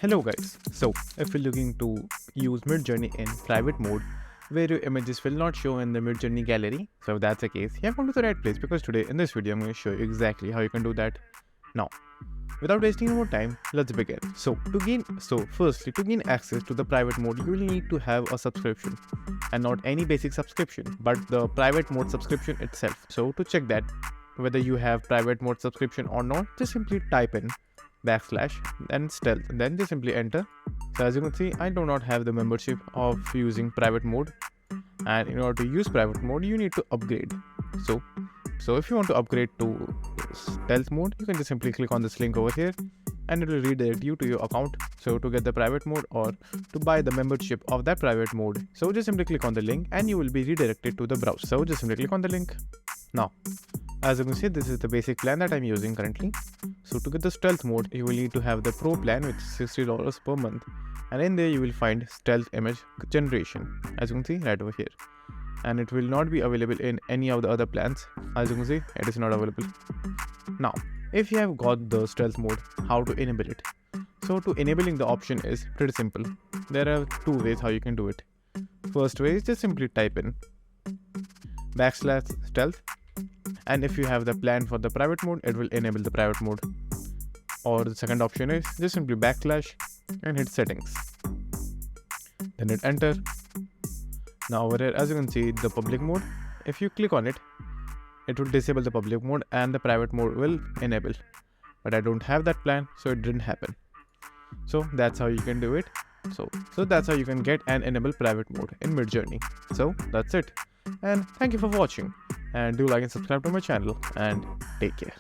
Hello guys, so if you're looking to use Midjourney in private mode where your images will not show in the Midjourney gallery, so if that's the case, you have come to the right place because today in this video I'm going to show you exactly how you can do that. Now, without wasting any more time, let's begin. Firstly, to gain access to the private mode, you will need to have a subscription, and not any basic subscription, but the private mode subscription itself. So to check that whether you have private mode subscription or not, just simply type in backslash and stealth, then just simply enter. So as you can see, I do not have the membership of using private mode, and in order to use private mode you need to upgrade. So if you want to upgrade to stealth mode, you can just simply click on this link over here and it will redirect you to your account. So to get the private mode or to buy the membership of that private mode, so just simply click on the link and you will be redirected to the browser. So just simply click on the link. Now, as you can see, this is the basic plan that I'm using currently. So to get the stealth mode, you will need to have the pro plan, which is $60 per month, and in there you will find stealth image generation, as you can see right over here, and it will not be available in any of the other plans. As you can see, it is not available. Now, if you have got the stealth mode, how to enable it? So to enabling the option is pretty simple. There are two ways how you can do it. First way is just simply type in backslash stealth, and if you have the plan for the private mode, it will enable the private mode. Or the second option is just simply backslash and hit settings, then hit enter. Now over here, as you can see, the public mode, if you click on it, it will disable the public mode and the private mode will enable, but I don't have that plan, so it didn't happen. So that's how you can do it. So that's how you can get and enable private mode in Midjourney. So that's it, and thank you for watching, and do like and subscribe to my channel, and take care.